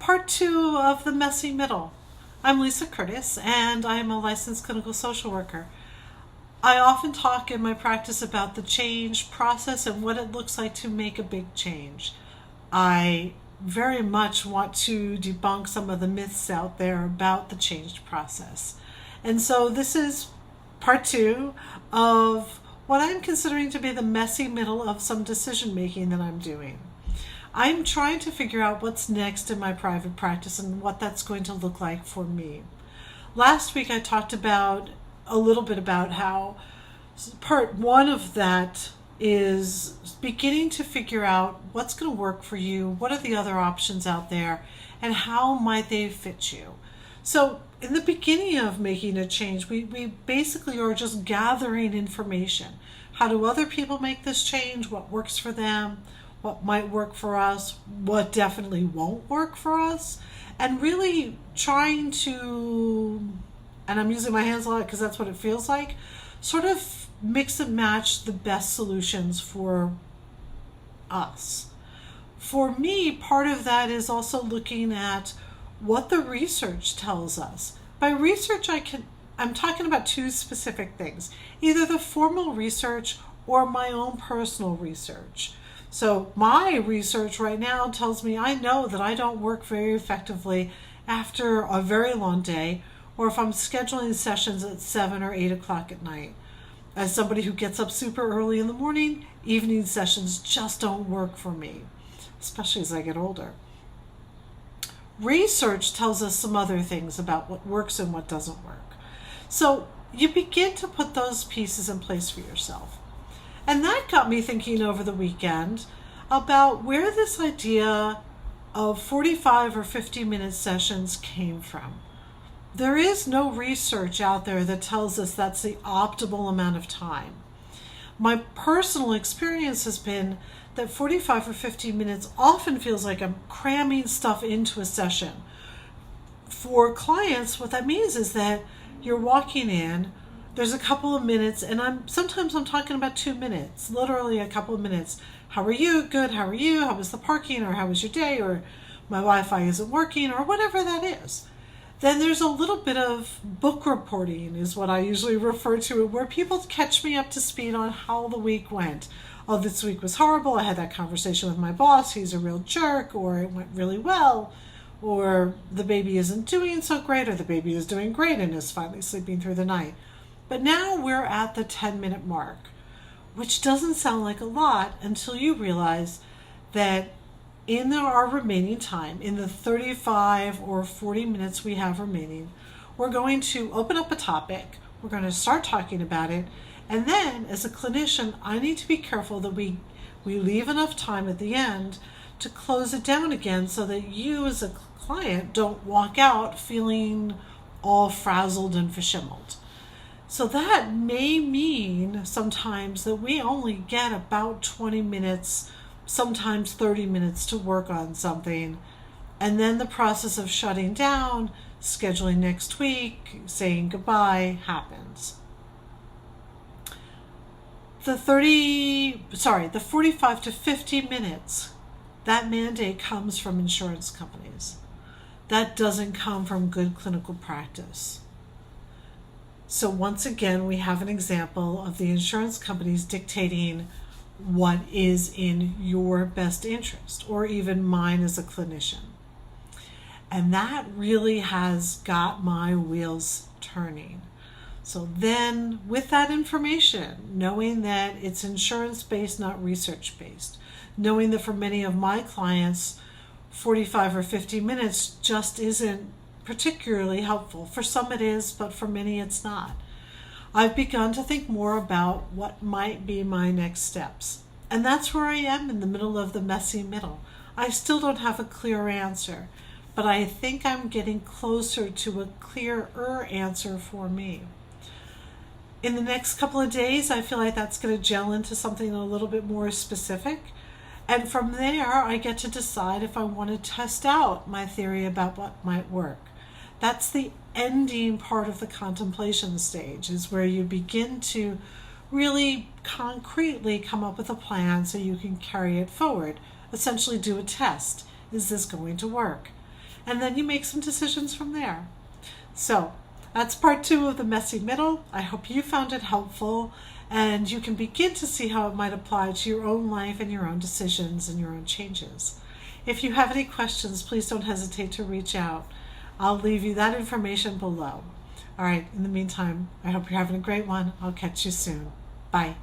Part two of the messy middle. I'm Lisa Curtis, and I am a licensed clinical social worker. I often talk in my practice about the change process and what it looks like to make a big change. I very much want to debunk some of the myths out there about the change process. And so this is part two of what I'm considering to be the messy middle of some decision making that I'm doing. I'm trying to figure out what's next in my private practice and what that's going to look like for me. Last week I talked about a little bit about how part one of that is beginning to figure out what's going to work for you, what are the other options out there, and how might they fit you. So in the beginning of making a change, we basically are just gathering information. How do other people make this change? What works for them? What might work for us? What definitely won't work for us? And really trying to, and I'm using my hands a lot because that's what it feels like, sort of mix and match the best solutions for us. For me, part of that is also looking at what the research tells us. By research, I'm talking about two specific things, either the formal research or my own personal research. So my research right now tells me I know that I don't work very effectively after a very long day, or if I'm scheduling sessions at 7 or 8 o'clock at night. As somebody who gets up super early in the morning, evening sessions just don't work for me, especially as I get older. Research tells us some other things about what works and what doesn't work. So you begin to put those pieces in place for yourself. And that got me thinking over the weekend about where this idea of 45 or 50-minute sessions came from. There is no research out there that tells us that's the optimal amount of time. My personal experience has been that 45 or 50 minutes often feels like I'm cramming stuff into a session. For clients, what that means is that you're walking in, there's a couple of minutes, and sometimes I'm talking about 2 minutes, literally a couple of minutes. How are you? Good. How are you? How was the parking? Or how was your day? Or my Wi-Fi isn't working, or whatever that is. Then there's a little bit of book reporting is what I usually refer to, where people catch me up to speed on how the week went. Oh, this week was horrible. I had that conversation with my boss. He's a real jerk, or it went really well, or the baby isn't doing so great, or the baby is doing great and is finally sleeping through the night. But now we're at the 10-minute mark, which doesn't sound like a lot until you realize that in our remaining time, in the 35 or 40 minutes we have remaining, we're going to open up a topic, we're going to start talking about it, and then as a clinician, I need to be careful that we leave enough time at the end to close it down again so that you as a client don't walk out feeling all frazzled and verschimmeled. So that may mean sometimes that we only get about 20 minutes, sometimes 30 minutes to work on something. And then the process of shutting down, scheduling next week, saying goodbye happens. The 45 to 50 minutes, that mandate comes from insurance companies. That doesn't come from good clinical practice. So once again, we have an example of the insurance companies dictating what is in your best interest, or even mine as a clinician. And that really has got my wheels turning. So then with that information, knowing that it's insurance-based, not research-based, knowing that for many of my clients, 45 or 50 minutes just isn't particularly helpful. For some it is, but for many it's not. I've begun to think more about what might be my next steps. And that's where I am in the middle of the messy middle. I still don't have a clear answer, but I think I'm getting closer to a clearer answer for me. In the next couple of days, I feel like that's going to gel into something a little bit more specific. And from there, I get to decide if I want to test out my theory about what might work. That's the ending part of the contemplation stage, is where you begin to really concretely come up with a plan so you can carry it forward. Essentially do a test. Is this going to work? And then you make some decisions from there. So that's part 2 of the messy middle. I hope you found it helpful and you can begin to see how it might apply to your own life and your own decisions and your own changes. If you have any questions, please don't hesitate to reach out. I'll leave you that information below. All right, in the meantime, I hope you're having a great one. I'll catch you soon. Bye.